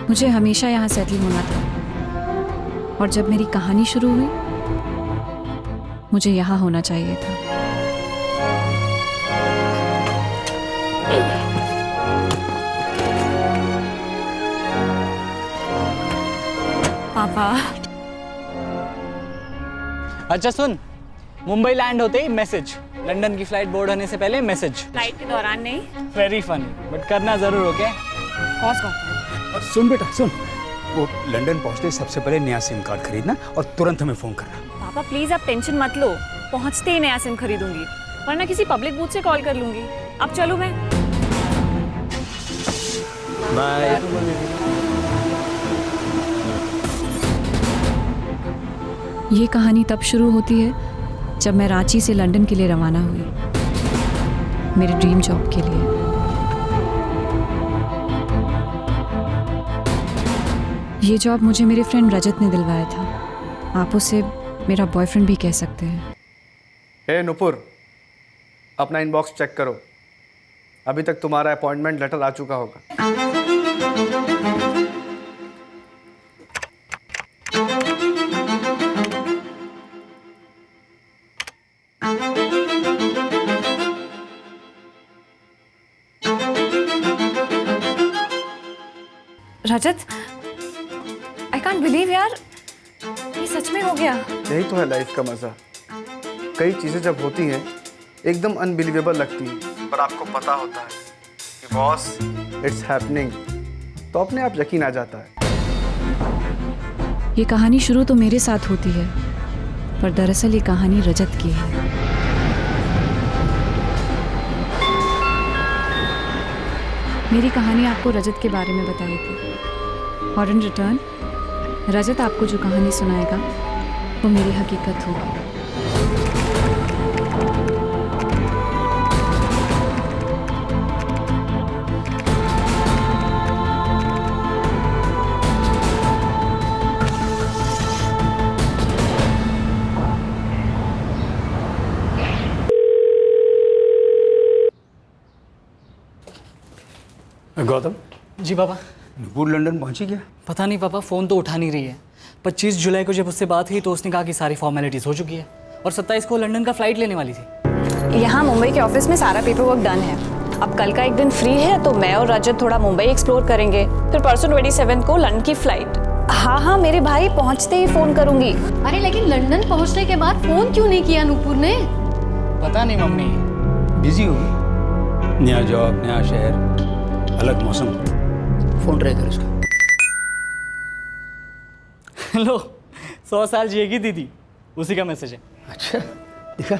मुझे हमेशा यहाँ सेटल होना था और जब मेरी कहानी शुरू हुई मुझे यहाँ होना चाहिए था। पापा। अच्छा सुन, मुंबई लैंड होते ही मैसेज, लंदन की फ्लाइट बोर्ड होने से पहले मैसेज। फ्लाइट के दौरान नहीं। वेरी फनी, बट करना जरूर हो क्या? सुन बेटा सुन, वो लंदन पहुंचते ही सबसे पहले नया सिम कार्ड खरीदना और तुरंत हमें फोन करना। पापा प्लीज आप टेंशन मत लो, पहुंचते ही नया सिम खरीदूंगी, वरना किसी पब्लिक बूथ से कॉल कर लूंगी। अब चलूं मैं? बाय। ये कहानी तब शुरू होती है जब मैं रांची से लंदन के लिए रवाना हुई, मेरे ड्रीम जॉब के लिए। ये जॉब मुझे मेरे फ्रेंड रजत ने दिलवाया था। आप उसे मेरा बॉयफ्रेंड भी कह सकते हैं। हे नुपुर, अपना इनबॉक्स चेक करो, अभी तक तुम्हारा अपॉइंटमेंट लेटर आ चुका होगा। रजत, आई कांट बिलीव यार, ये सच में हो गया। यही तो है लाइफ का मजा। कई चीजें जब होती हैं एकदम अनबिलीवेबल लगती हैं, पर आपको पता होता है कि बॉस इट्स हैपनिंग, तो अपने आप यकीन आ जाता है। ये कहानी शुरू तो मेरे साथ होती है, पर दरअसल ये कहानी रजत की है। मेरी कहानी आपको रजत के बारे में बताई थी और इन रिटर्न रजत आपको जो कहानी सुनाएगा वो मेरी हकीकत होगी। गौतम, जी पापा। नुपुर लंदन पहुंची क्या? पता नहीं पापा, फोन तो उठा नहीं रही है। 25 जुलाई को जब उससे बात हुई तो उसने कहा कि सारी फॉर्मेलिटीज हो चुकी है और 27 को लंदन का फ्लाइट लेने वाली थी। यहाँ मुंबई के ऑफिस में सारा पेपर वर्क डन है। अब कल का एक दिन फ्री है तो मैं और रजत थोड़ा मुंबई एक्सप्लोर करेंगे, फिर परसों 27 को लंदन की फ्लाइट। हाँ, मेरे भाई पहुँचते ही फोन करूंगी। अरे लेकिन लंदन पहुँचने के बाद फोन क्यों नहीं किया नुपुर ने? पता नहीं मम्मी, बिजी होगी, नया जॉब, नया शहर, अलग मौसम। फोन ट्राई कर उसका। लो 100 साल जिएगी दीदी, उसी का मैसेज है। अच्छा, दिखा।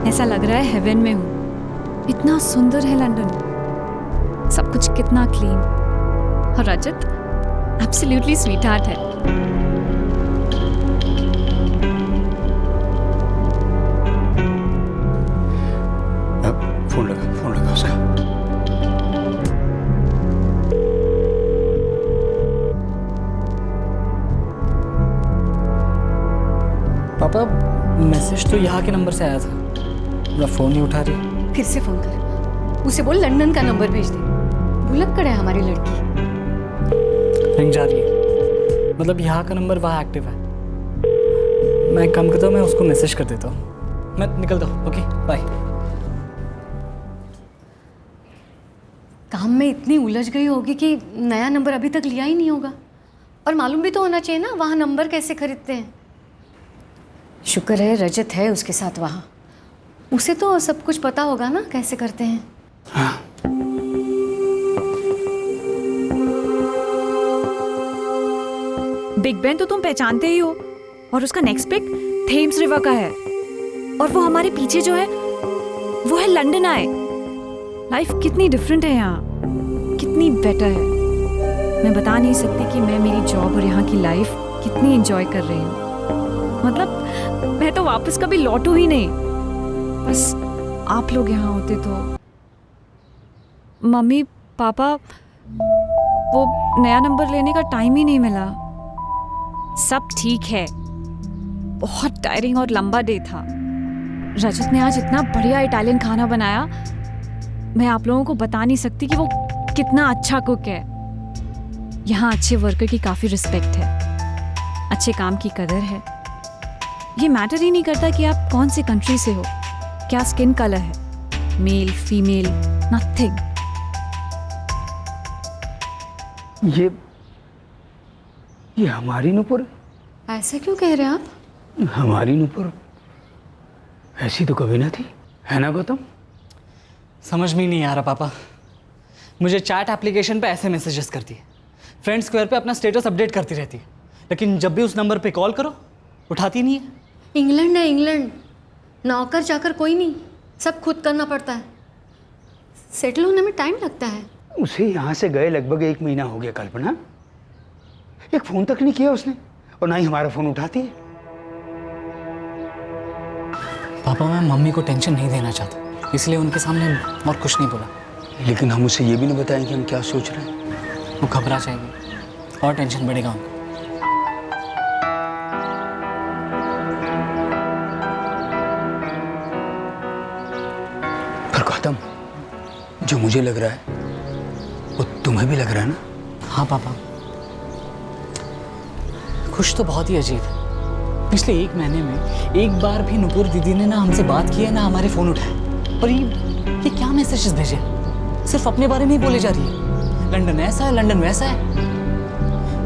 ऐसा लग रहा है हेवन में हूँ। इतना सुंदर है लंदन, सब कुछ कितना क्लीन, और रजत एब्सोल्युटली स्वीट हार्ट है। अब फोन लगा उसका। पापा मैसेज तो यहाँ के नंबर से आया था, मेरा फ़ोन नहीं उठा रही। फिर से फोन कर, उसे बोल लंदन का नंबर भेज दे। भुलक्कड़ है हमारी लड़की। रिंग जा रही है, मतलब यहाँ का नंबर वहाँ एक्टिव है। मैं काम करता हूँ, मैं उसको मैसेज कर देता हूँ। मैं निकलता हूँ, ओके बाय। काम में इतनी उलझ गई होगी कि नया नंबर अभी तक लिया ही नहीं होगा। और मालूम भी तो होना चाहिए ना वहाँ नंबर कैसे खरीदते हैं। शुक्र है रजत है उसके साथ वहाँ, उसे तो सब कुछ पता होगा ना कैसे करते हैं। हाँ। बिग बेन तो तुम पहचानते ही हो, और उसका नेक्स्ट पिक थेम्स रिवर का है, और वो हमारे पीछे जो है वो है लंदन आए। लाइफ कितनी डिफरेंट है यहाँ, कितनी बेटर है। मैं बता नहीं सकती कि मैं मेरी जॉब और यहाँ की लाइफ कितनी एंजॉय कर रही हूँ। मतलब मैं तो वापस कभी लौटूं ही नहीं, बस आप लोग यहाँ होते तो। मम्मी पापा, वो नया नंबर लेने का टाइम ही नहीं मिला। सब ठीक है, बहुत टायरिंग और लंबा डे था। रजत ने आज इतना बढ़िया इटालियन खाना बनाया, मैं आप लोगों को बता नहीं सकती कि वो कितना अच्छा कुक है। यहाँ अच्छे वर्कर की काफ़ी रिस्पेक्ट है, अच्छे काम की कदर है। ये मैटर ही नहीं करता कि आप कौन सी कंट्री से हो, क्या स्किन कलर है, मेल फीमेल, नथिंग। ये हमारी नूपुर ऐसे क्यों कह रहे हैं आप? हमारी नूपुर ऐसी तो कभी ना थी, है ना गौतम? समझ में ही नहीं आ रहा पापा। मुझे चैट एप्लीकेशन पे ऐसे मैसेजेस करती है, फ्रेंड स्क्वायर पे अपना स्टेटस अपडेट करती रहती है, लेकिन जब भी उस नंबर पे कॉल करो उठाती नहीं है। इंग्लैंड है इंग्लैंड, नौकर चाकर कोई नहीं, सब खुद करना पड़ता है। सेटल होने में टाइम लगता है। उसे यहाँ से गए लगभग 1 महीना हो गया कल्पना, एक फ़ोन तक नहीं किया उसने, और ना ही हमारा फ़ोन उठाती है। पापा मैं मम्मी को टेंशन नहीं देना चाहता, इसलिए उनके सामने और कुछ नहीं बोला। लेकिन हम उसे ये भी नहीं बताएं कि हम क्या सोच रहे हैं। वो घबरा जाएगी और टेंशन बढ़ेगा उनको। पर गौतम, जो मुझे लग रहा है वो तुम्हें भी लग रहा है ना? हाँ पापा, खुश तो बहुत ही अजीब है। पिछले 1 महीने में एक बार भी नुपुर दीदी ने ना हमसे बात की है ना हमारे फ़ोन उठाए। और ये क्या मैसेजेस भेजे, सिर्फ अपने बारे में ही बोले जा रही है। लंदन ऐसा है, लंदन वैसा है।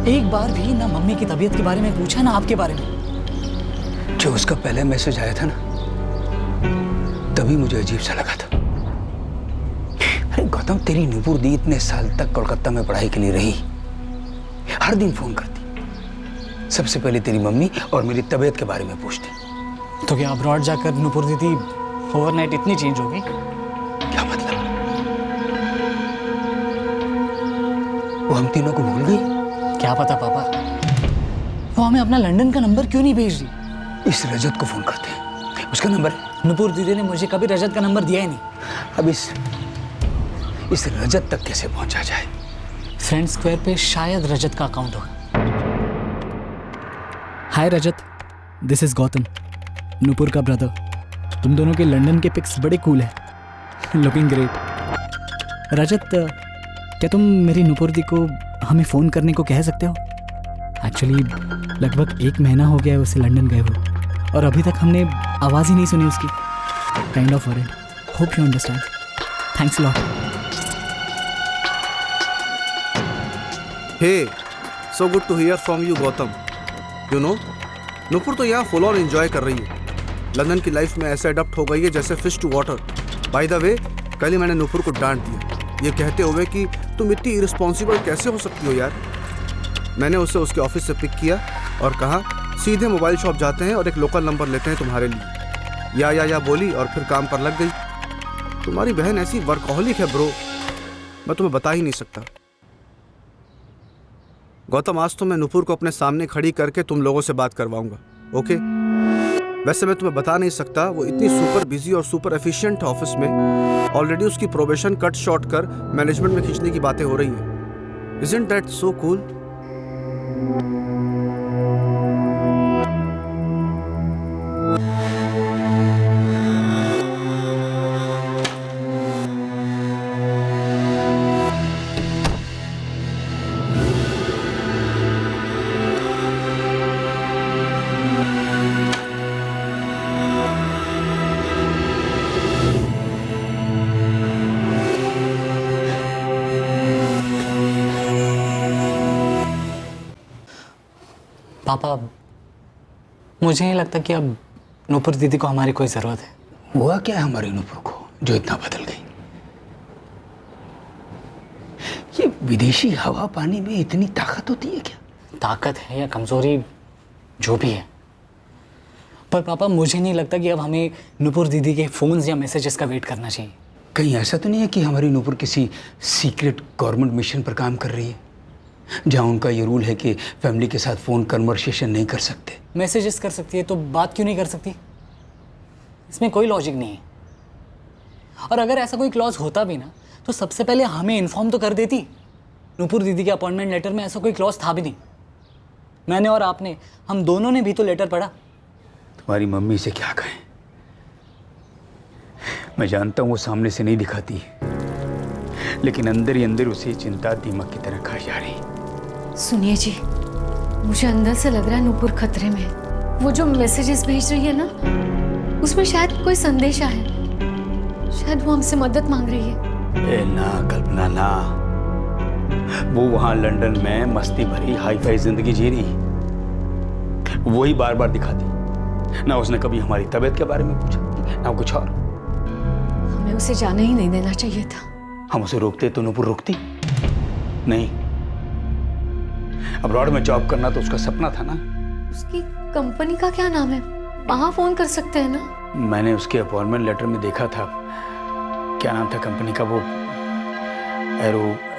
एक बार भी ना मम्मी की तबीयत के बारे में पूछा ना आपके बारे में। जो उसका पहला मैसेज आया था ना, तभी मुझे अजीब सा लगा था। अरे गौतम, तेरी नुपुर दी इतने साल तक कोलकाता में पढ़ाई के लिए रही, हर दिन फोन करती, सबसे पहले तेरी मम्मी और मेरी तबीयत के बारे में पूछती। तो क्या अब्रॉड जाकर नुपुर दीदी ओवरनाइट इतनी चेंज हो गई? क्या मतलब? वो हम तीनों को भूल गई? क्या पता पापा, वो हमें अपना लंदन का नंबर क्यों नहीं भेज रही? इस रजत को फोन करते हैं, उसका नंबर है। नुपुर दीदी ने मुझे कभी रजत का नंबर दिया ही नहीं। अब इस रजत तक कैसे पहुंचा जाए? फ्रेंड स्क्वायर पे शायद रजत का अकाउंट होगा। हाय रजत, दिस इज गौतम, नुपुर का ब्रदर। तुम दोनों के लंदन के पिक्स बड़े कूल हैं, लुकिंग ग्रेट। रजत, क्या तुम मेरी नुपुर दी को हमें फ़ोन करने को कह सकते हो? एक्चुअली लगभग 1 महीना हो गया है उसे लंदन गए हुए, और अभी तक हमने आवाज़ ही नहीं सुनी उसकी। Kind of worried, hope you understand. Thanks lot. Hey, so good to hear from you Gautam. You know, Nupur तो यहाँ फुल ऑन एंजॉय कर रही है। लंदन की लाइफ में ऐसे अडॉप्ट हो गई है जैसे fish to water. By the way, कल ही मैंने नुपुर को डांट दिया, ये कहते हुए कि तुम इतनी इरिस्पॉन्सिबल कैसे हो सकती हो यार। मैंने उसे उसके ऑफिस से पिक किया और कहा सीधे मोबाइल शॉप जाते हैं और एक लोकल नंबर लेते हैं तुम्हारे लिए। या बोली और फिर काम पर लग गई। तुम्हारी बहन ऐसी वर्कहॉलिक है ब्रो, मैं तुम्हें बता ही नहीं सकता। गौतम, आज तो मैं नुपुर को अपने सामने खड़ी करके तुम लोगों से बात करवाऊंगा, ओके? वैसे मैं तुम्हें बता नहीं सकता, वो इतनी सुपर बिजी और सुपर एफिशिएंट है ऑफिस में। ऑलरेडी उसकी प्रोबेशन कट शॉर्ट कर मैनेजमेंट में खींचने की बातें हो रही हैं। Isn't that so cool? पापा, मुझे नहीं लगता कि अब नुपुर दीदी को हमारी कोई ज़रूरत है। हुआ क्या है हमारी नुपुर को जो इतना बदल गई? ये विदेशी हवा पानी में इतनी ताकत होती है क्या? ताकत है या कमज़ोरी, जो भी है, पर पापा मुझे नहीं लगता कि अब हमें नुपुर दीदी के फ़ोन्स या मैसेजेस का वेट करना चाहिए। कहीं ऐसा तो नहीं है कि हमारी नुपुर किसी सीक्रेट गवर्नमेंट मिशन पर काम कर रही है, जहाँ उनका ये रूल है कि फैमिली के साथ फ़ोन कन्वर्सेशन नहीं कर सकते? मैसेजेस कर सकती है तो बात क्यों नहीं कर सकती? इसमें कोई लॉजिक नहीं है। और अगर ऐसा कोई क्लॉज होता भी ना, तो सबसे पहले हमें इन्फॉर्म तो कर देती। नुपुर दीदी के अपॉइंटमेंट लेटर में ऐसा कोई क्लॉज था भी नहीं। मैंने और आपने, हम दोनों ने भी तो लेटर पढ़ा। तुम्हारी मम्मी से क्या कहें? मैं जानता हूँ वो सामने से नहीं दिखाती, लेकिन अंदर ही अंदर उसे चिंता दीमक की तरह खाई जा रही। सुनिए जी, मुझे अंदर से लग रहा है नूपुर खतरे में है। वो जो मैसेजेस भेज रही है ना, उसमें शायद कोई संदेशा है। शायद वो हमसे मदद मांग रही है। ए ना कल्पना ना, वो वहां लंदन में मस्ती भरी हाई फाई जिंदगी जी रही, वही बार बार दिखाती। ना उसने कभी हमारी तबीयत के बारे में पूछा, ना कुछ और। हमें उसे जाने ही नहीं देना चाहिए था। हम उसे रोकते तो नूपुर रुकती नहीं। अब्रॉड में जॉब करना तो उसका सपना था ना। उसकी कंपनी का क्या नाम है? वहां फोन कर सकते हैं ना? मैंने उसके अपॉइंटमेंट लेटर में देखा था, क्या नाम था कंपनी का, वो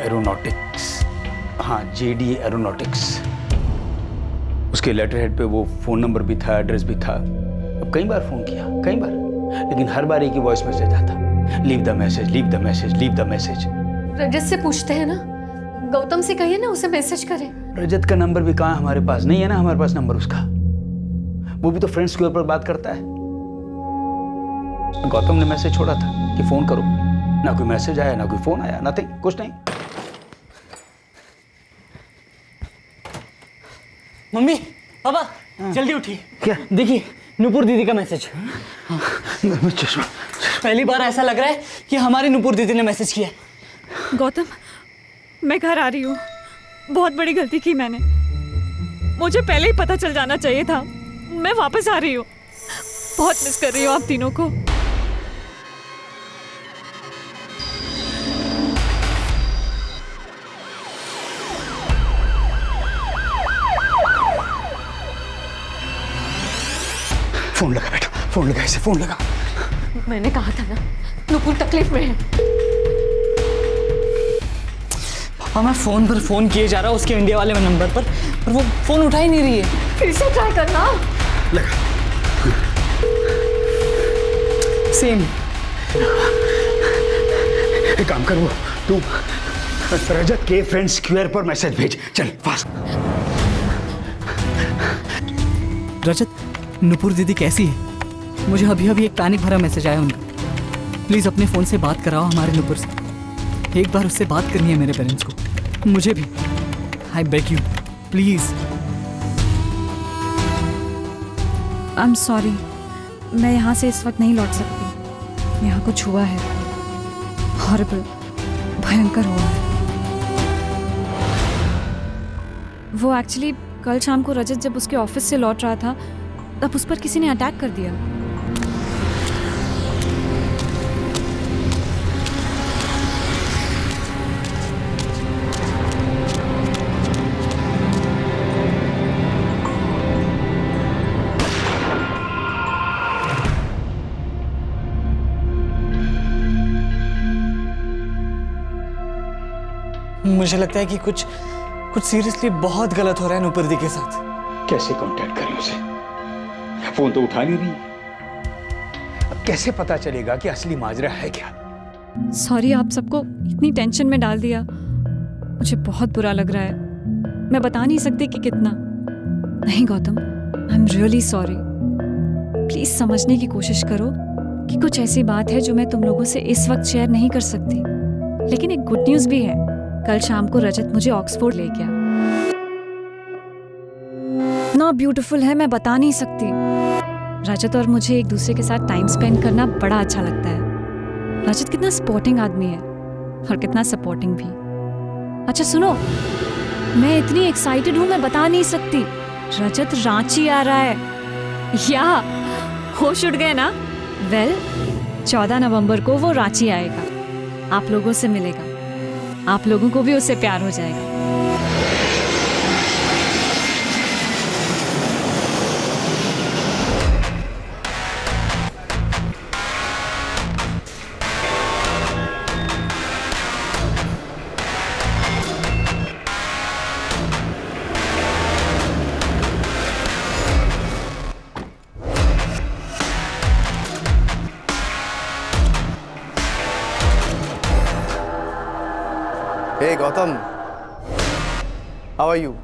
एरोनॉटिक्स, हाँ JD एरोनॉटिक्स। उसके लेटर हेड पे वो फोन नंबर भी था, एड्रेस भी था। अब कई बार फोन किया, कई बार, लेकिन हर बार एक ही वॉइस मैसेज आता, leave the message, leave the message, leave the message. Rajat से पूछते हैं ना, गौतम से कहिए ना उसे मैसेज करे। रजत का नंबर भी कहाँ हमारे पास, नहीं है ना हमारे पास नंबर उसका। वो भी तो फ्रेंड्स के ऊपर बात करता है। गौतम ने मैसेज छोड़ा था कि फोन करो, ना कोई मैसेज आया, ना कोई फोन आया, नथिंग, कुछ नहीं। मम्मी, पापा, जल्दी उठिए। क्या? देखिए, नूपुर दीदी का मैसेज। चश्मा। पहली बार ऐसा लग रहा है कि हमारी नूपुर दीदी ने मैसेज किया है। गौतम, मैं घर आ रही हूँ। बहुत बड़ी गलती की मैंने। मुझे पहले ही पता चल जाना चाहिए था। मैं वापस आ रही हूँ। बहुत मिस कर रही हूँ आप तीनों को। फोन लगा बेटा, फोन लगा, इसे फोन लगा। मैंने कहा था ना, नूपुर तकलीफ में है। पापा, मैं फोन पर फोन किए जा रहा हूँ उसके इंडिया वाले नंबर पर वो फोन उठा ही नहीं रही है। फिर से ट्राई करना। लगा। सेम। एक काम कर, वो तू रजत के फ्रेंड स्क्वायर पर मैसेज भेज, चल फास्ट। रजत, नूपुर दीदी कैसी है? मुझे अभी अभी एक पैनिक भरा मैसेज आया उनका। प्लीज अपने फोन से बात कराओ हमारे नूपुर से। एक बार उससे बात करनी है मेरे पेरेंट्स को, मुझे भी। I beg you, please. I am sorry, मैं यहाँ से इस वक्त नहीं लौट सकती। यहाँ कुछ हुआ है, हॉरिबल, भयंकर हुआ है। वो एक्चुअली कल शाम को रजत जब उसके ऑफिस से लौट रहा था, तब उस पर किसी ने अटैक कर दिया। मुझे लगता है कि कुछ सीरियसली बहुत गलत हो रहा है नूपुर दीदी के साथ। कैसे कांटेक्ट करें उसे? फोन तो उठा नहीं रही। अब कैसे पता चलेगा कि असली माजरा है क्या? सॉरी, आप सबको इतनी टेंशन में डाल दिया। मुझे बहुत बुरा लग रहा है। मैं बता नहीं सकती कि कितना। नहीं Gautam, I am really sorry. Please समझने की कोशिश करो कि कुछ ऐसी बात है जो मैं तुम लोगों से इस वक्त शेयर नहीं कर सकती। लेकिन एक गुड न्यूज़ भी है। कल शाम को रजत मुझे ऑक्सफोर्ड ले गया। इतना ब्यूटीफुल है, मैं बता नहीं सकती। रजत और मुझे एक दूसरे के साथ टाइम स्पेंड करना बड़ा अच्छा लगता है। रजत कितना सपोर्टिंग आदमी है और कितना सपोर्टिंग भी। अच्छा सुनो, मैं इतनी एक्साइटेड हूँ, मैं बता नहीं सकती। रजत रांची आ रहा है। या होश उड़ गए ना? वेल, 14 नवंबर को वो रांची आएगा, आप लोगों से मिलेगा। आप लोगों को भी उससे प्यार हो जाएगा। हे गौतम, हाउ आर यू?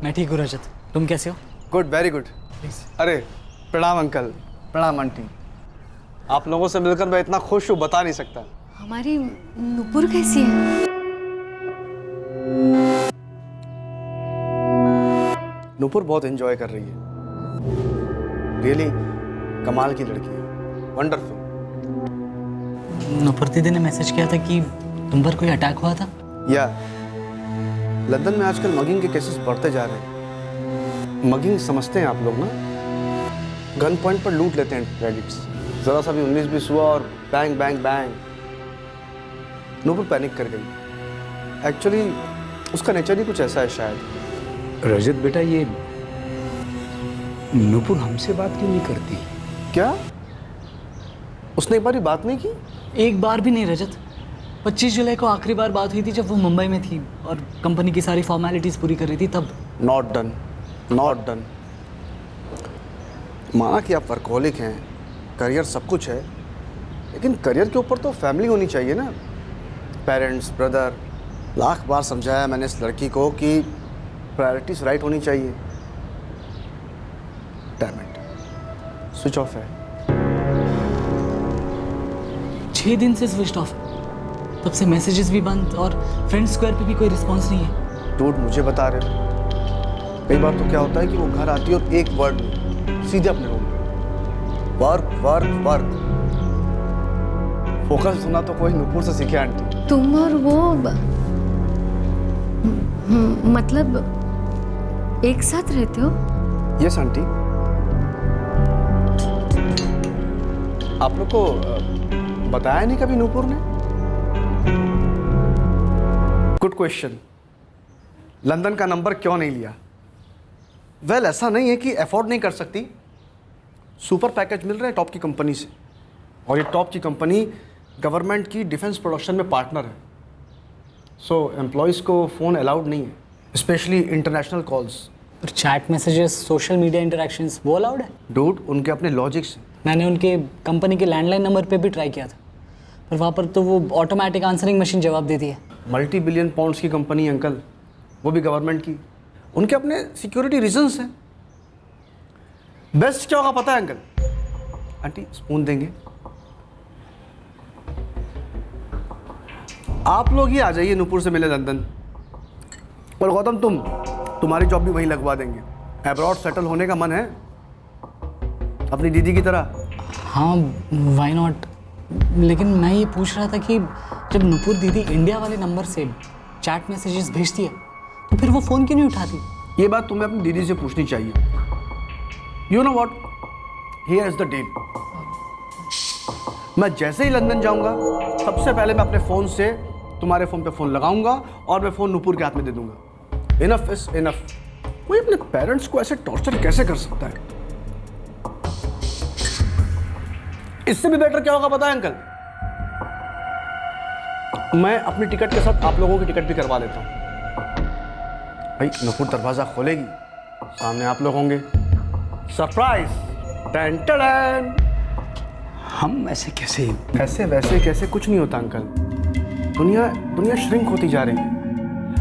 मैं ठीक हूँ रजत, तुम कैसे हो? Good, very good. अरे प्रणाम अंकल, प्रणाम आंटी। आप लोगों से मिलकर मैं इतना खुश हूँ, बता नहीं सकता। हमारी नूपुर कैसी है? नूपुर बहुत एंजॉय कर रही है, रियली कमाल की लड़की है, वंडरफुल। नुपुर दीदी ने मैसेज किया था कि तुम पर कोई अटैक हुआ था। या लंदन में आजकल मगिंग के केसेस बढ़ते जा रहे हैं। मगिंग समझते हैं आप लोग ना, गन पॉइंट पर लूट लेते हैं क्रेडिट्स। ज़रा सा भी 19-20 हुआ और bang bang bang. Nupur panic कर गई। एक्चुअली उसका नेचर ही कुछ ऐसा है शायद। रजत बेटा, ये नूपुर हमसे बात क्यों नहीं करती? क्या उसने एक बार भी बात नहीं की? एक बार भी नहीं रजत। 25 जुलाई को आखिरी बार बात हुई थी जब वो मुंबई में थी और कंपनी की सारी फॉर्मेलिटीज़ पूरी कर रही थी तब। Not done, not done. माना कि आप वर्कहोलिक हैं, करियर सब कुछ है, लेकिन करियर के ऊपर तो फैमिली होनी चाहिए ना। पेरेंट्स, ब्रदर, लाख बार समझाया मैंने इस लड़की को कि प्रायोरिटीज राइट होनी चाहिए। डैम इट, स्विच ऑफ है। 6 दिन से स्विच ऑफ, तब से मैसेजेस भी बंद और फ्रेंड स्क्वायर पे भी कोई रिस्पांस नहीं है। डूड, मुझे बता रहे हो, कई बार तो क्या होता है कि वो घर आती है और एक वर्ड नहीं, सीधे अपने रूम में वर्क वर्क वर्क। फोकस होना तो कोई नूपुर से सीखे आंटी। तुम और वो मतलब एक साथ रहते हो? Yes aunty. आप लोग को बताया नहीं कभी नूपुर ने? Good question. लंदन का नंबर क्यों नहीं लिया? वेल, ऐसा नहीं है कि अफोर्ड नहीं कर सकती। सुपर पैकेज मिल रहा है टॉप की कंपनी से, और ये टॉप की कंपनी गवर्नमेंट की डिफेंस प्रोडक्शन में पार्टनर है। सो एम्प्लॉयज़ को फ़ोन अलाउड नहीं है, स्पेशली इंटरनेशनल कॉल्स। पर chat messages, social media interactions वो अलाउड है? डूड, उनके अपने लॉजिक्स हैं। मैंने उनके कंपनी के लैंडलाइन नंबर पे भी ट्राई किया था, पर वहाँ पर तो वो ऑटोमेटिक आंसरिंग मशीन जवाब देती है। मल्टी बिलियन पाउंड्स की कंपनी अंकल, वो भी गवर्नमेंट की। उनके अपने सिक्योरिटी रीजंस हैं। बेस्ट क्या होगा पता है अंकल? आंटी स्पून देंगे? आप लोग ही आ जाइए नूपुर से मिले लंदन, और गौतम तुम्हारी जॉब भी वहीं लगवा देंगे। अब्रॉड सेटल होने का मन है अपनी दीदी की तरह? हाँ, वाई नॉट। लेकिन मैं ये पूछ रहा था कि जब नुपुर दीदी इंडिया वाले नंबर से चैट मैसेजेस भेजती है तो फिर वो फ़ोन क्यों नहीं उठाती? ये बात तुम्हें अपनी दीदी से पूछनी चाहिए। You know what, here is the deal. मैं जैसे ही लंदन जाऊंगा, सबसे पहले मैं अपने फ़ोन से तुम्हारे फ़ोन पे फ़ोन लगाऊंगा और मैं फ़ोन नूपुर के हाथ में दे दूंगा। Enough is enough. कोई अपने पेरेंट्स को ऐसे टॉर्चर कैसे कर सकता है? इससे भी बेटर क्या होगा पता है अंकल? मैं अपनी टिकट के साथ आप लोगों की टिकट भी करवा लेता हूँ। भाई नूपुर दरवाजा खोलेगी, सामने आप लोग होंगे, सरप्राइज, टन टन। हम ऐसे कैसे? ऐसे वैसे कैसे कुछ नहीं होता अंकल। दुनिया श्रिंक होती जा रही है।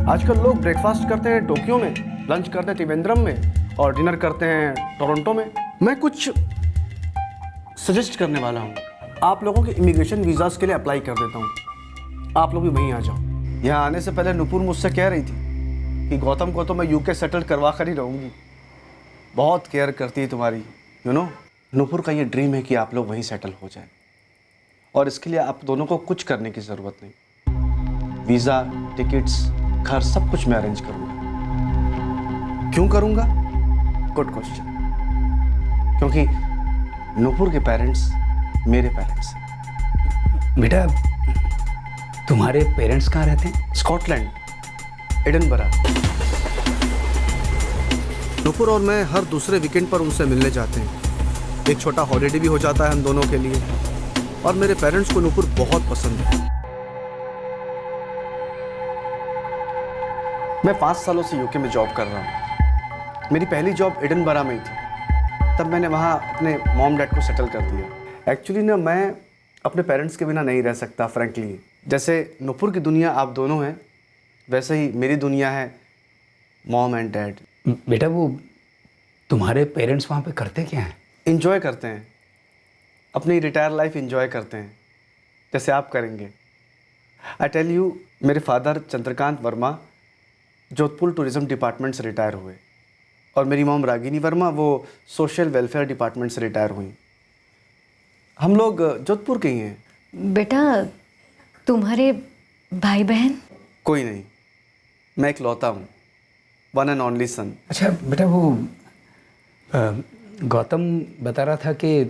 आजकल लोग ब्रेकफास्ट करते हैं टोक्यो में, लंच करते हैं त्रिवेंद्रम में और डिनर करते हैं टोरंटो में। मैं कुछ सजेस्ट करने वाला हूँ। आप लोगों के इमिग्रेशन वीज़ास के लिए अप्लाई कर देता हूँ, आप लोग भी वहीं आ जाओ। यहाँ आने से पहले नूपुर मुझसे कह रही थी कि गौतम को तो मैं यूके सेटल करवा कर ही रहूँगी। बहुत केयर करती है तुम्हारी, यू नो। नूपुर का ये ड्रीम है कि आप लोग वहीं सेटल हो जाए, और इसके लिए आप दोनों को कुछ करने की ज़रूरत नहीं। वीज़ा, टिकट्स, घर सब कुछ मैं अरेंज करूँगा। क्यों करूँगा? Good question. क्योंकि नूपुर के पेरेंट्स मेरे पेरेंट्स हैं। बेटा, तुम्हारे पेरेंट्स कहाँ रहते हैं? Scotland, Edinburgh. नूपुर और मैं हर दूसरे वीकेंड पर उनसे मिलने जाते हैं। एक छोटा हॉलीडे भी हो जाता है हम दोनों के लिए। और मेरे पेरेंट्स को नूपुर बहुत पसंद है। मैं 5 सालों से यूके में जॉब कर रहा हूँ। मेरी पहली जॉब एडनबरा में ही थी। तब मैंने वहाँ अपने मॉम डैड को सेटल कर दिया। एक्चुअली ना, मैं अपने पेरेंट्स के बिना नहीं रह सकता फ्रैंकली। जैसे नूपुर की दुनिया आप दोनों हैं, वैसे ही मेरी दुनिया है मॉम एंड डैड। बेटा, वो तुम्हारे पेरेंट्स वहाँ पे करते क्या हैं? इंजॉय करते हैं, अपनी रिटायर लाइफ इंजॉय करते हैं, जैसे आप करेंगे। आई टेल यू, मेरे father Chandrakant Verma Jodhpur tourism department से रिटायर हुए और मेरी मॉम रागिनी वर्मा, वो सोशल वेलफेयर डिपार्टमेंट से रिटायर हुई। हम लोग जोधपुर के ही हैं। बेटा, तुम्हारे भाई बहन? कोई नहीं, मैं इकलौता हूँ, वन एंड ओनली सन। अच्छा बेटा, वो गौतम बता रहा था कि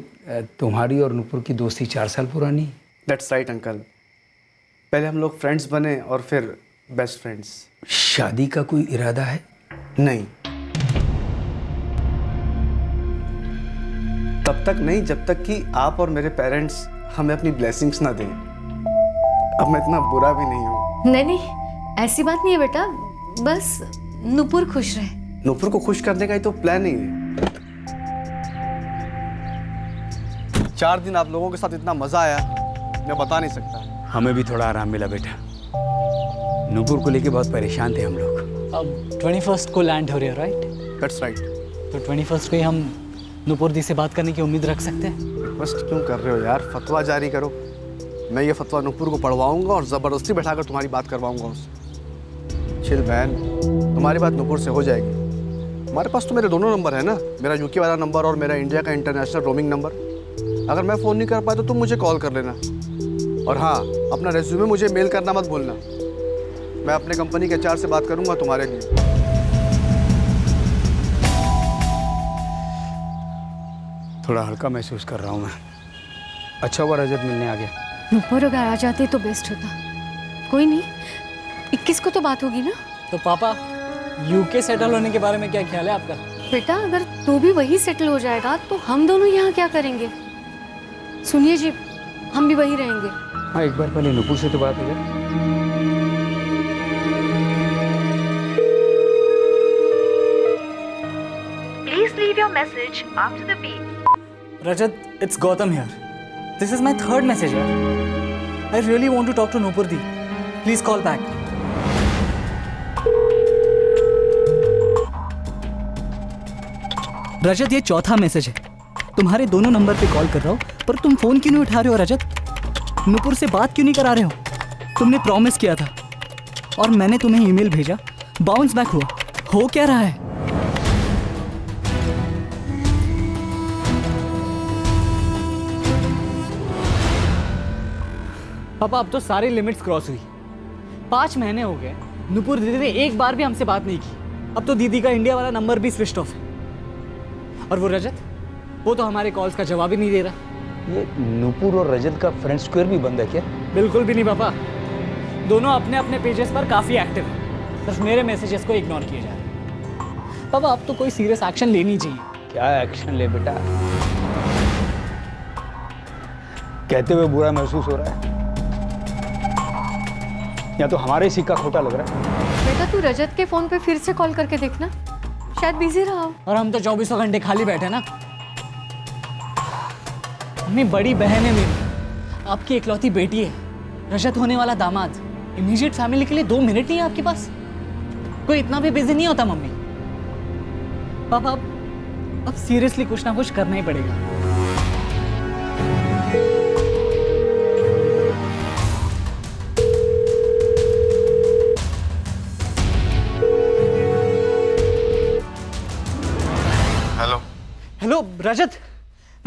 तुम्हारी और नुपुर की दोस्ती 4 साल पुरानी। That's right uncle. पहले हम लोग फ्रेंड्स बने और फिर बेस्ट फ्रेंड्स। शादी का कोई इरादा है? नहीं, तब तक नहीं जब तक कि आप और मेरे पेरेंट्स हमें अपनी ब्लेसिंग्स ना दें। अब मैं इतना बुरा भी नहीं हूँ। नहीं नहीं, ऐसी बात नहीं है बेटा, बस नुपुर खुश रहे। नुपुर को खुश करने का ही तो प्लान ही है। 4 दिन आप लोगों के साथ इतना मजा आया, मैं बता नहीं सकता। हमें भी थोड़ा आराम मिला बेटा। नुपुर को लेके बहुत परेशान थे हम लोग। अब 21st को लैंड हो रही है, राइट? That's right. तो 21st को ही हम नुपुर दी से बात करने की उम्मीद रख सकते हैं। रिक्वेस्ट क्यों कर रहे हो यार? फतवा जारी करो। मैं ये फतवा नुपुर को पढ़वाऊंगा और ज़बरदस्ती बैठाकर तुम्हारी बात करवाऊंगा उससे। चिल बहन, तुम्हारी बात नुपुर से हो जाएगी। हमारे पास तो मेरे दोनों नंबर है ना, मेरा यूके वाला नंबर और मेरा इंडिया का इंटरनेशनल रोमिंग नंबर। अगर मैं फ़ोन नहीं कर पाया तो तुम मुझे कॉल कर लेना। और हाँ, अपना रेज्यूमे मुझे मेल करना मत भूलना। मैं अपने कंपनी के HR से बात करूंगा तुम्हारे लिए। थोड़ा हल्का महसूस कर रहा हूँ मैं। अच्छा हुआ रजत मिलने आ गया। नुपुर अगर आ जाते तो बेस्ट होता। कोई नहीं, 21 को तो बात होगी ना। तो पापा, यूके सेटल होने के बारे में क्या ख्याल है आपका? बेटा, अगर तू भी वही सेटल हो जाएगा तो हम दोनों यहाँ क्या करेंगे? सुनिए जी, हम भी वहीं रहेंगे। हाँ, एक बार पहले नुपुर से तो बात हो जाए। Please leave your message after the beep. Rajat, it's Gautam here. This is my 3rd message here. I really want to talk to Nupur Di. Please call back. रजत, ये 4था मैसेज है। तुम्हारे दोनों नंबर पे कॉल कर रहा हूँ, पर तुम फोन क्यों नहीं उठा रहे हो रजत? नुपुर से बात क्यों नहीं करा रहे हो? तुमने प्रॉमिस किया था और मैंने तुम्हें ईमेल भेजा, बाउंस बैक हुआ। हो क्या रहा है? पापा, अब तो सारी लिमिट्स क्रॉस हुई। 5 महीने हो गए, नुपुर दीदी ने एक बार भी हमसे बात नहीं की। अब तो दीदी का इंडिया वाला नंबर भी स्विच ऑफ है। और वो रजत, वो तो हमारे कॉल्स का जवाब ही नहीं दे रहा। ये नुपुर और रजत का फ्रेंड स्क्वायर भी बंद है क्या? बिल्कुल भी नहीं पापा, दोनों अपने अपने पेजेस पर काफी एक्टिव हैं। बस मेरे मैसेजेस को इग्नोर किए जा रहे हैं। पापा, अब तो कोई सीरियस एक्शन लेनी चाहिए। क्या एक्शन ले बेटा? कहते हुए बुरा महसूस हो रहा है, या तो हमारे सिक्का खोटा लग रहा है। बेटा, तू रजत के फोन पे फिर से कॉल करके देखना, शायद बिजी रहा हो। और हम तो 24 घंटे खाली बैठे ना। मम्मी, बड़ी बहन है मेरी, आपकी इकलौती बेटी है, रजत होने वाला दामाद। इमीडिएट फैमिली के लिए 2 मिनट नहीं है आपके पास? कोई इतना भी बिजी नहीं होता मम्मी। पापा, अब सीरियसली कुछ ना कुछ करना ही पड़ेगा। हेलो रजत,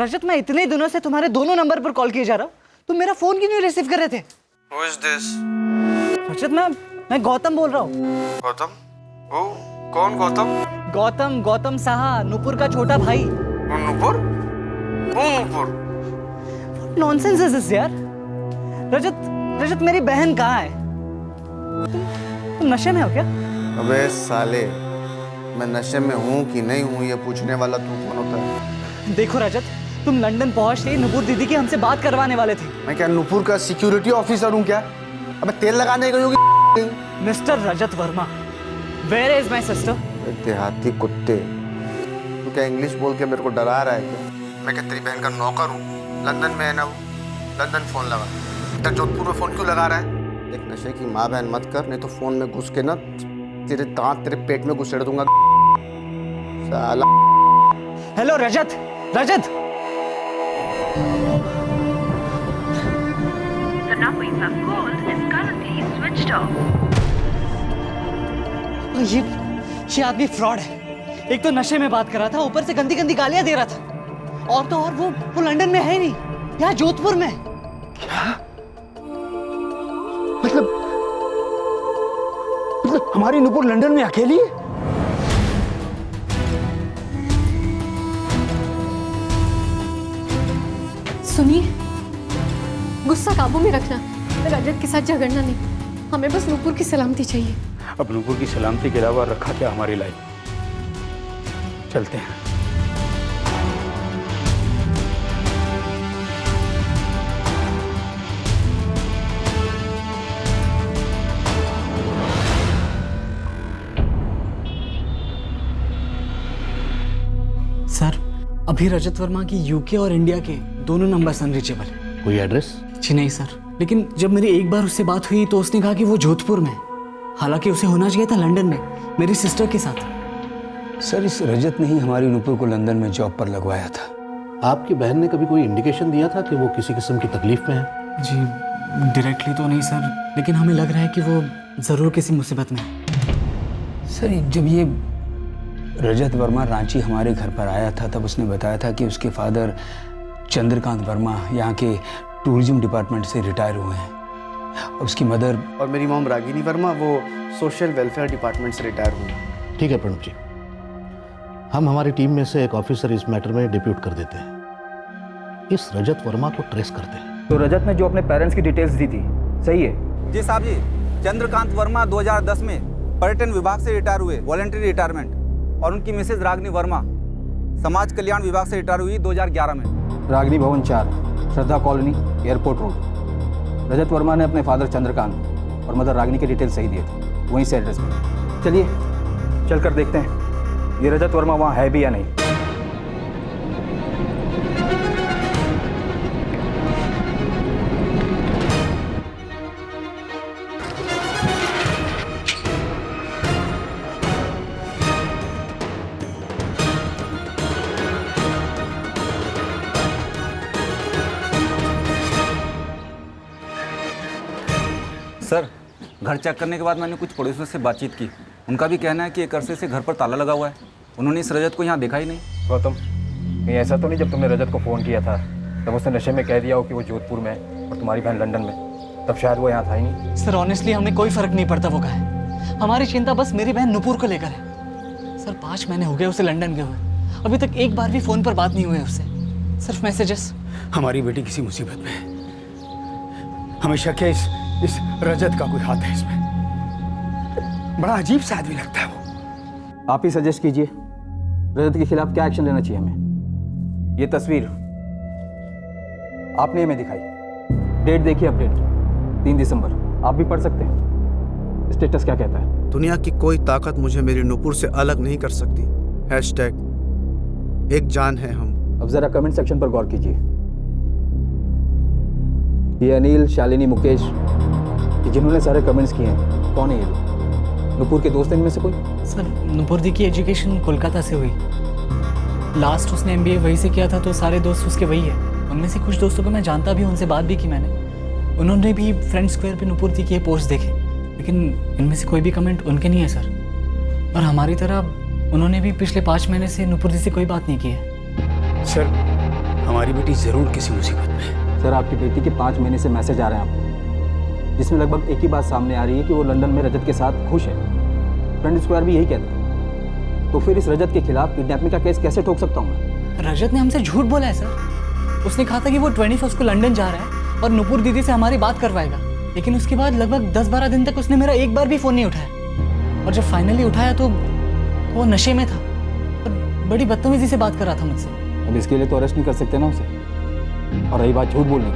रजत, मैं इतने दिनों से तुम्हारे दोनों नंबर पर कॉल किए जा रहा हूँ, तुम मेरा फोन क्यों नहीं रिसीव कर रहे थे? Who is this? रजत, मैं गौतम बोल रहा हूँ। गौतम? ओ, कौन गौतम? गौतम, गौतम साहा, नुपुर का छोटा भाई। नुपुर? कौन नुपुर? नॉनसेंस इज दिस यार। रजत, रजत, मेरी बहन कहाँ है? तुम नशे में हो क्या? अबे साले, मैं नशे में हूँ कि नहीं हूँ ये पूछने वाला तू कौन होता है? देखो रजत, तुम लंदन पहुंचते ही नुपुर दीदी की हमसे बात करवाने वाले थे। मैं क्या नुपुर का सिक्योरिटी ऑफिसर हूँ क्या? अबे तेल लगाने गई होगी। Mister Rajat Verma, where is my sister? देहाती कुत्ते, तू क्या इंग्लिश बोल के मेरे को डरा रहा है क्या? मैं क्या तेरी बहन का नौकर हूँ? लंदन में है ना वो, लंदन फोन लगा। इधर जोधपुर में फोन क्यों लगा रहा है? एक नशे की माँ बहन मत कर, नहीं तो फोन में घुस के ना तेरे दांत तेरे पेट में घुसेड़ दूंगा साला। Hello Rajat, Rajat. The number you have called is currently switched off. ये आदमी फ्रॉड है, एक तो नशे में बात कर रहा था, ऊपर से गंदी गंदी गालियां दे रहा था। और तो और वो लंदन में है ही नहीं, यहाँ जोधपुर में। मतलब हमारी नुपुर लंदन में अकेली है? सुनिए, गुस्सा काबू में रखना, रजत के साथ झगड़ना नहीं। हमें बस नूपुर की सलामती चाहिए। अब नुपुर की सलामती के अलावा रखा क्या हमारी लाइफ? चलते हैं। सर, अभी रजत वर्मा की यूके और इंडिया के दोनों नंबर अनरीचेबल है। कोई एड्रेस? जी नहीं सर, लेकिन जब मेरी एक बार उससे बात हुई तो उसने कहा कि वो जोधपुर में है। हालांकि उसे होना चाहिए था लंदन में, मेरी सिस्टर के साथ। सर, इस रजत ने ही हमारी नुपुर को लंदन में जॉब पर लगवाया था। आपकी बहन ने कभी कोई इंडिकेशन दिया था कि वो किसी किस्म की तकलीफ में है? जी डायरेक्टली तो नहीं सर, लेकिन हमें लग रहा है कि वो ज़रूर किसी मुसीबत में है। सर, जब ये रजत वर्मा रांची हमारे घर पर आया था तब उसने बताया था कि उसके फादर चंद्रकांत वर्मा यहाँ के टूरिज्म डिपार्टमेंट से रिटायर हुए हैं। उसकी मदर और मेरी मॉम रागिनी वर्मा वो सोशल वेलफेयर डिपार्टमेंट से रिटायर हुई। ठीक है प्रणब जी, हम हमारी टीम में से एक ऑफिसर इस मैटर में डिप्यूट कर देते हैं। इस रजत वर्मा को ट्रेस करते हैं। तो रजत ने जो अपने पेरेंट्स की डिटेल्स दी थी, सही है? जी साहब जी, चंद्रकांत वर्मा 2010 में पर्यटन विभाग से रिटायर हुए, वॉलंटरी रिटायरमेंट। और उनकी मिसेज रागिनी वर्मा समाज कल्याण विभाग से रिटायर हुई 2011 में। रागिनी भवन 4, श्रद्धा कॉलोनी, एयरपोर्ट रोड। रजत वर्मा ने अपने फादर चंद्रकांत और मदर रागिनी के डिटेल्स सही दिए थे, वहीं से एड्रेस पे। चलिए चलकर देखते हैं ये रजत वर्मा वहाँ है भी या नहीं। सर, घर चेक करने के बाद मैंने कुछ पड़ोसियों से बातचीत की। उनका भी कहना है कि एक अरसे से घर पर ताला लगा हुआ है। उन्होंने इस रजत को यहाँ देखा ही नहीं। गौतम, नहीं ऐसा तो नहीं जब तुमने रजत को फ़ोन किया था तब उसने नशे में कह दिया हो कि वो जोधपुर में है और तुम्हारी बहन लंदन में, तब शायद वो यहाँ था ही नहीं। सर ऑनेस्टली हमें कोई फर्क नहीं पड़ता वो कहाँ है। हमारी चिंता बस मेरी बहन नुपुर को लेकर है। सर 5 महीने हो गए उसे लंदन गए हुए, अभी तक एक बार भी फ़ोन पर बात नहीं हुई उससे, सिर्फ मैसेजेस। हमारी बेटी किसी मुसीबत में है। हमें शक है इस रजत का कोई हाथ है इसमें। बड़ा अजीब सा आदमी लगता है वो। आप ही सजेस्ट कीजिए रजत के खिलाफ क्या एक्शन लेना चाहिए हमें। ये तस्वीर आपने हमें दिखाई, डेट देखिए अपडेट 3 दिसंबर, आप भी पढ़ सकते हैं। स्टेटस क्या कहता है? दुनिया की कोई ताकत मुझे मेरी नुपुर से अलग नहीं कर सकती। #, एक जान है हम। अब जरा कमेंट सेक्शन पर गौर कीजिए। ये अनिल, शालिनी, मुकेश, ये जिन्होंने सारे कमेंट्स किए हैं, कौन है ये लोग? नुपुर के दोस्त हैं इनमें से कोई? सर नुपुर दी की एजुकेशन कोलकाता से हुई, लास्ट उसने MBA वहीं से किया था, तो सारे दोस्त उसके वही है। उनमें से कुछ दोस्तों को मैं जानता भी हूँ, उनसे बात भी की मैंने। उन्होंने भी फ्रेंड स्क्वायर पे नुपुर दी के पोस्ट देखे, लेकिन इनमें से कोई भी कमेंट उनके नहीं है सर। और हमारी तरह उन्होंने भी पिछले 5 महीने से नुपुर दी से कोई बात नहीं की है। सर, हमारी बेटी जरूर किसी मुसीबत में है। सर, आपकी बेटी के 5 महीने से मैसेज आ रहे हैं आपको, जिसमें लगभग एक ही बात सामने आ रही है कि वो लंदन में रजत के साथ खुश है। फ्रेंड स्क्वायर भी यही कहता है। तो फिर इस रजत के खिलाफ किडनैपिंग का केस कैसे ठोक सकता हूँ मैं? रजत ने हमसे झूठ बोला है सर। उसने कहा था कि वो 21 को लंदन जा रहा है और नुपुर दीदी से हमारी बात करवाएगा, लेकिन उसके बाद लगभग 10-12 दिन तक उसने मेरा एक बार भी फ़ोन नहीं उठाया। और जब फाइनली उठाया तो वो नशे में था और बड़ी बदतमीजी से बात कर रहा था मुझसे। अब इसके लिए तो अरेस्ट नहीं कर सकते ना उसे। और रही बात झूठ बोलने की,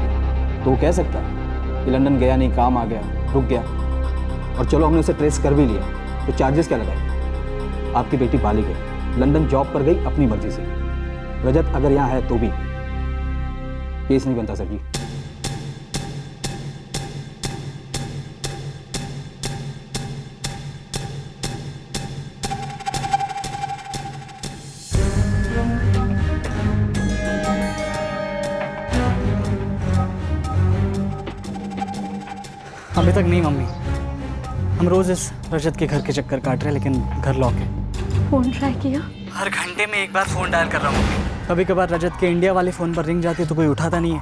तो वो कह सकता है कि लंदन गया नहीं, काम आ गया, रुक गया। और चलो हमने उसे ट्रेस कर भी लिया, तो चार्जेस क्या लगाए? आपकी बेटी बालिग है, लंदन जॉब पर गई अपनी मर्जी से। रजत अगर यहाँ है तो भी केस नहीं बनता सर जी। अभी तक नहीं मम्मी, हम रोज इस रजत के घर के चक्कर काट रहे हैं, लेकिन घर लॉक है। फोन ट्राई किया? हर घंटे में एक बार फ़ोन डायल कर रहा हूँ। कभी कभार रजत के इंडिया वाले फ़ोन पर रिंग जाती है तो कोई उठाता नहीं है,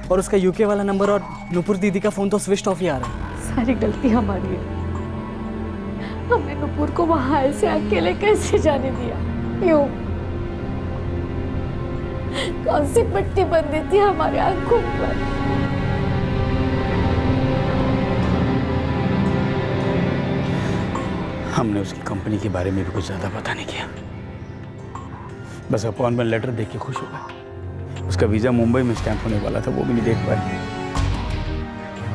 और उसका यूके वाला नंबर और नुपुर दीदी का फ़ोन तो स्विच ऑफ ही आ रहा है। सारी गलती हमारी है। हमने नुपुर को वहां ऐसे अकेले कैसे जाने दिया? क्यों? कौन सी पट्टी बंदी थी हमारे आंखों पर? हमने उसकी कंपनी के बारे में भी कुछ ज़्यादा पता नहीं किया, बस अपॉइंटमेंट लेटर देख के खुश हो गए। उसका वीज़ा मुंबई में स्टैंप होने वाला था, वो भी नहीं देख पाए।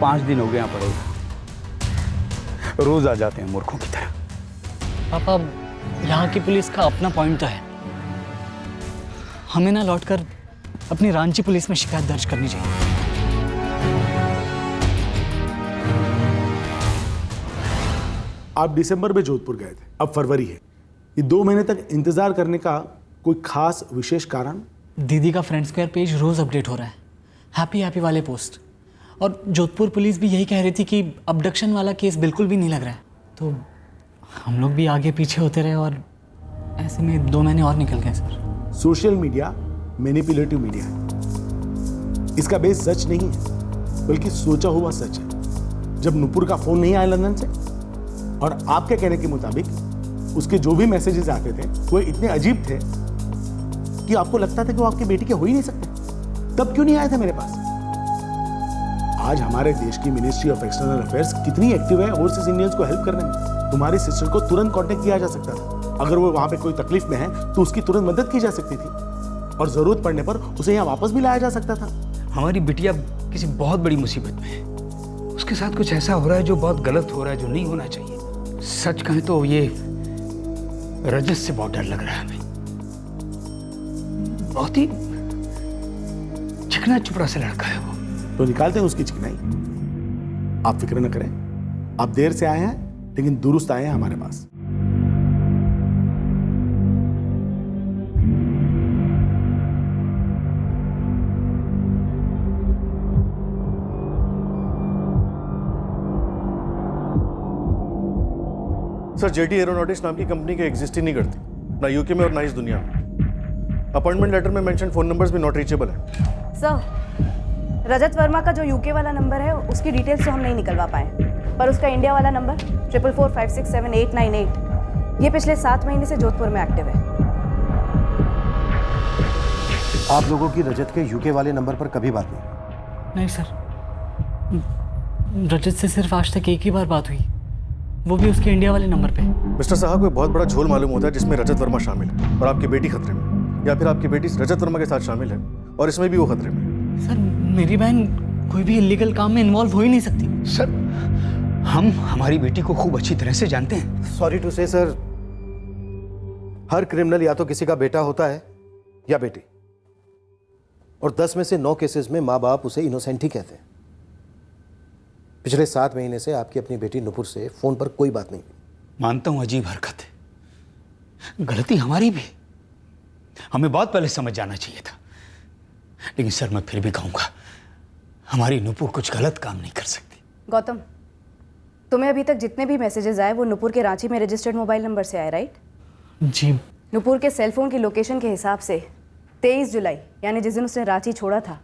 5 दिन हो गए यहाँ पड़े, रोज़ आ जाते हैं मूर्खों की तरह। पापा, यहाँ की पुलिस का अपना पॉइंट तो है। हमें ना लौटकर अपनी रांची पुलिस में शिकायत दर्ज करनी चाहिए। आप दिसंबर में जोधपुर गए थे, अब फरवरी है। ये 2 महीने तक इंतजार करने का कोई खास विशेष कारण? दीदी का फ्रेंड स्क्वायर पेज रोज़ अपडेट हो रहा है, हैप्पी हैप्पी वाले पोस्ट, और जोधपुर पुलिस भी यही कह रही थी कि अबडक्शन वाला केस बिल्कुल भी नहीं लग रहा है। तो हम लोग भी आगे पीछे होते रहे और ऐसे में 2 महीने और निकल गए sir. Social media manipulative media है, इसका बेस सच नहीं है बल्कि सोचा हुआ सच है। जब नुपुर का फोन नहीं आया लंदन से, और आपके कहने के मुताबिक उसके जो भी मैसेजेस आते थे वो इतने अजीब थे कि आपको लगता था कि वो आपकी बेटी के हो ही नहीं सकते, तब क्यों नहीं आया था मेरे पास? आज हमारे देश की मिनिस्ट्री ऑफ एक्सटर्नल अफेयर्स कितनी एक्टिव है ओवरसीज इंडियंस को हेल्प करने में। तुम्हारी सिस्टर को तुरंत कांटेक्ट किया जा सकता था, अगर वो वहां पे कोई तकलीफ में है तो उसकी तुरंत मदद की जा सकती थी, और जरूरत पड़ने पर उसे यहाँ वापस भी लाया जा सकता था। हमारी बिटिया किसी बहुत बड़ी मुसीबत में है, उसके साथ कुछ ऐसा हो रहा है जो बहुत गलत हो रहा है, जो नहीं होना चाहिए। सच कहें तो ये रजत से बहुत डर लग रहा है हमें। बहुत ही चिकना चुपड़ा से लड़का है वो। तो निकालते हैं उसकी चिकनाई, आप फिक्र न करें। आप देर से आए हैं लेकिन दुरुस्त आए हैं हमारे पास। सर, जेटी एरोनॉटिक्स नाम की कंपनी के एग्जिस्ट ही नहीं करती, ना यूके में और ना इस दुनिया में। अपॉइंटमेंट लेटर में मेंशन फोन नंबर्स भी नॉट रीचेबल है। सर, रजत वर्मा का जो यूके वाला नंबर है उसकी डिटेल्स तो हम नहीं निकलवा पाए, पर उसका इंडिया वाला नंबर 4445678898 ये पिछले 7 महीने से जोधपुर में एक्टिव है। आप लोगों की रजत के यूके वाले नंबर पर कभी बात नहीं सर, रजत से सिर्फ आज तक एक ही बार बात हुई, वो भी उसके इंडिया वाले नंबर पे। मिस्टर साहब, कोई बहुत बड़ा झोल मालूम होता है जिसमें रजत वर्मा शामिल है और आपकी बेटी खतरे में, या फिर आपकी बेटी रजत वर्मा के साथ शामिल है और इसमें भी वो खतरे में। सर, मेरी बहन कोई भी इलीगल काम में इन्वॉल्व हो ही नहीं सकती। सर, हम हमारी बेटी को खूब अच्छी तरह से जानते हैं। सॉरी टू से सर, हर क्रिमिनल या तो किसी का बेटा होता है या बेटी, और 10 में से 9 केसेस में माँ बाप उसे इनोसेंट ही कहते हैं। पिछले 7 महीने से आपकी अपनी बेटी नुपुर से फोन पर कोई बात नहीं हुई। मानता हूं अजीब हरकत है, गलती हमारी भी, हमें बहुत पहले समझ जाना चाहिए था। लेकिन सर, मैं फिर भी कहूंगा, हमारी नुपुर कुछ गलत काम नहीं कर सकती। गौतम, तुम्हें अभी तक जितने भी मैसेजेस आए वो नुपुर के रांची में रजिस्टर्ड मोबाइल नंबर से आए, राइट? जी। नुपुर के सेलफोन की लोकेशन के हिसाब से 23 जुलाई यानी जिस दिन उसने रांची छोड़ा था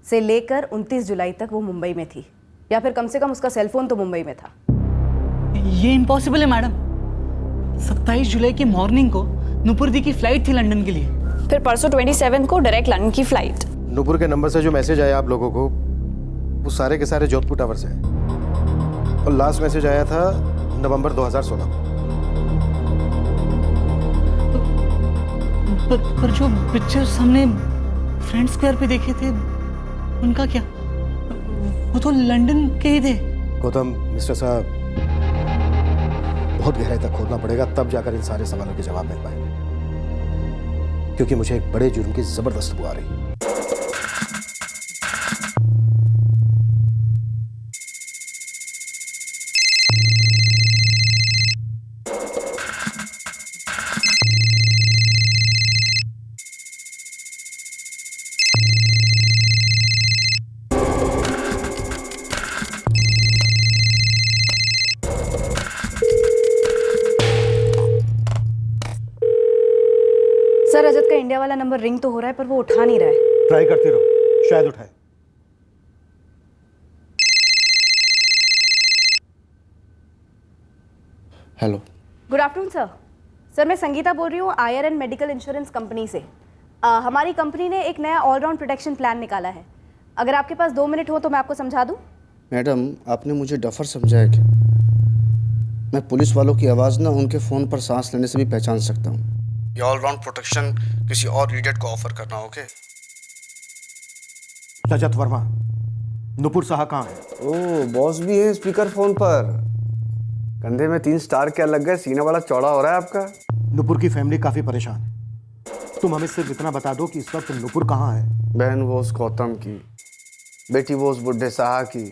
से लेकर 29 जुलाई तक वो मुंबई में थी, या फिर कम से कम उसका सेलफोन तो मुंबई में था। ये इम्पॉसिबल है मैडम। 27 जुलाई की मॉर्निंग को नुपुर दी की फ्लाइट थी लंदन के लिए, फिर परसों 27 को डायरेक्ट लंदन की फ्लाइट। नुपुर के नंबर से जो मैसेज आया आप लोगों को, वो सारे के सारे जोधपुर टावर से है, और लास्ट मैसेज आया था नवंबर 2016 को। पर जो पिक्चर्स हमने फ्रेंड स्क्वायर पे देखे थे उनका क्या? वो तो लंदन के ही थे। गौतम, मिस्टर साहब, बहुत गहराई तक खोदना पड़ेगा, तब जाकर इन सारे सवालों के जवाब मिल पाएंगे, क्योंकि मुझे एक बड़े जुर्म की जबरदस्त बू आ रही है। इंडिया वाला नंबर रिंग तो हो रहा है पर वो उठा नहीं रहा है। ट्राई करती रहो, शायद उठाए। Hello. Good afternoon sir. Sir मैं संगीता बोल रही हूँ IRN मेडिकल इंश्योरेंस कंपनी से। हमारी कंपनी ने एक नया ऑलराउंड प्रोटेक्शन प्लान निकाला है। अगर आपके पास 2 मिनट हो तो मैं आपको समझा दूँ। मैडम, आपने मुझे डफर समझा है क्या? मैं पुलिस वालों की आवाज़ ना उनके फ़ोन पर सांस लेने से भी पहचान सकता हूँ। ये ऑलराउंड प्रोटेक्शन किसी और इडियट को ऑफर करना, ओके? रजत वर्मा, नुपुर साहा कहाँ है? ओह, बॉस भी है स्पीकर फोन पर। कंधे में 3 स्टार क्या लग गए, सीना बड़ा चौड़ा हो रहा है आपका। नुपुर की फैमिली काफ़ी परेशान है। तुम हमें सिर्फ इतना बता दो कि इस वक्त नुपुर कहाँ है। बहन वो उस गौतम की, बेटी वो उस बुढ़े साहा की,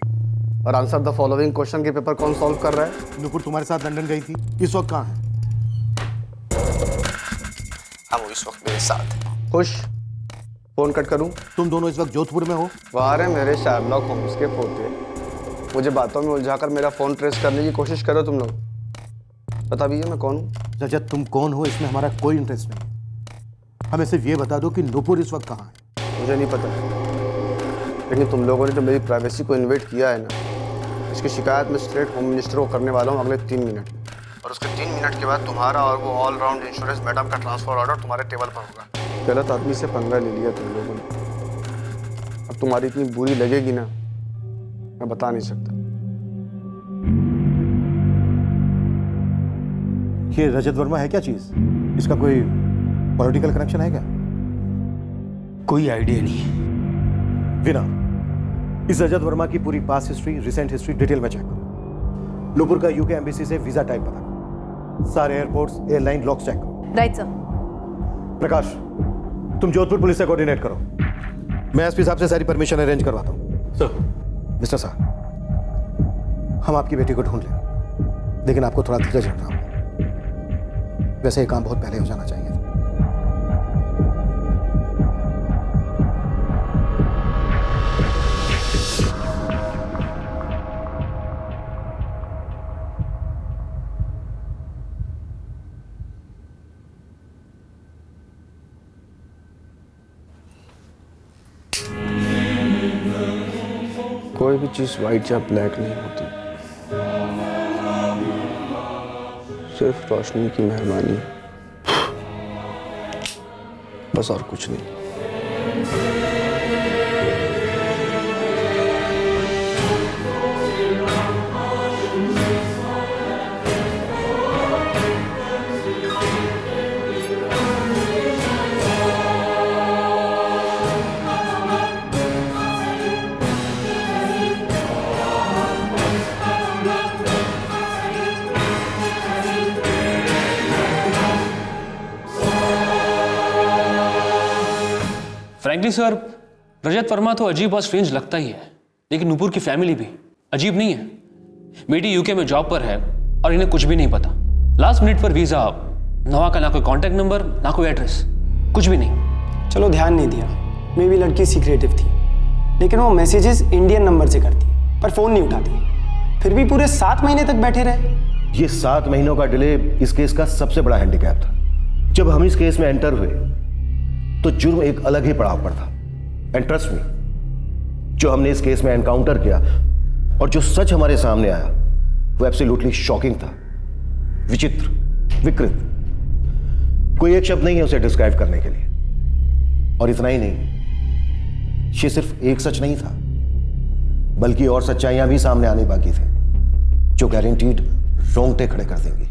और आंसर द फॉलोइंग क्वेश्चन के पेपर कौन सॉल्व कर रहा है? नुपुर तुम्हारे साथ लंदन गई थी, इस वक्त कहाँ है? हाँ, वो इस वक्त मेरे साथ है। खुश? फोन कट करूं? तुम दोनों इस वक्त जोधपुर में हो? वहाँ रहे मेरे शार्लॉक होम्स के पोते। मुझे बातों में उलझाकर मेरा फ़ोन ट्रेस करने की कोशिश करो तुम लोग। बता भैया मैं कौन हूँ? रजत, तुम कौन हो इसमें हमारा कोई इंटरेस्ट नहीं है। हमें सिर्फ ये बता दो कि नुपुर इस वक्त कहाँ है। मुझे नहीं पता, लेकिन तुम लोगों ने जो मेरी प्राइवेसी को इन्वेट किया है ना, इसकी शिकायत मैं स्टेट होम मिनिस्टर को करने वाला हूँ अगले 3 मिनट में। और उसके 3 मिनट के बाद तुम्हारा और वो ऑल राउंड इंश्योरेंस मैडम का ट्रांसफर ऑर्डर तुम्हारे टेबल पर होगा। गलत आदमी से पंगा ले लिया तुम लोगों ने। अब तुम्हारी इतनी बुरी लगेगी ना, मैं बता नहीं सकता। ये रजत वर्मा है क्या चीज? इसका कोई पॉलिटिकल कनेक्शन है क्या? कोई आइडिया नहीं है। विना, इस रजत वर्मा की पूरी past history, recent history detail में चेक करो। नुपुर का UK एम्बेसी से वीजा टाइप पता करो। सारे एयरपोर्ट्स, एयरलाइन लॉक्स चेक करो। Right sir. प्रकाश, तुम जोधपुर पुलिस से कोऑर्डिनेट करो। मैं SP साहब से सारी परमिशन अरेंज करवाता हूँ। सर। मिस्टर साहब, हम आपकी बेटी को ढूंढ लें, लेकिन आपको थोड़ा धीरज रखना होगा। वैसे ये काम बहुत पहले हो जाना चाहिए था। कोई भी चीज़ वाइट या ब्लैक नहीं होती, सिर्फ रोशनी की मेहरबानी, बस और कुछ नहीं। फ्रैंकली सर, रजत वर्मा तो अजीब और स्ट्रेंज लगता ही है, लेकिन नुपुर की फैमिली भी अजीब नहीं है। बेटी UK में जॉब पर है और इन्हें कुछ भी नहीं पता। लास्ट मिनट पर वीजा, नवा का ना कोई कांटेक्ट नंबर, ना कोई एड्रेस, कुछ भी नहीं। चलो ध्यान नहीं दिया, मे भी लड़की सीक्रेटिव थी, लेकिन वो मैसेजेस इंडियन नंबर से करती पर फोन नहीं उठाती। फिर भी पूरे 7 महीने तक बैठे रहे। ये 7 महीनों का डिले इस केस का सबसे बड़ा हैंडीकैप था। जब हम इस केस में एंटर हुए तो जुर्म एक अलग ही पड़ाव पर था। एंड ट्रस्ट मी, जो हमने इस केस में एनकाउंटर किया और जो सच हमारे सामने आया वो एब्सोल्युटली शॉकिंग था, विचित्र, विकृत। कोई एक शब्द नहीं है उसे डिस्क्राइब करने के लिए। और इतना ही नहीं, ये सिर्फ एक सच नहीं था, बल्कि और सच्चाइयां भी सामने आने बाकी थे जो गारंटीड रोंगटे खड़े कर देंगी।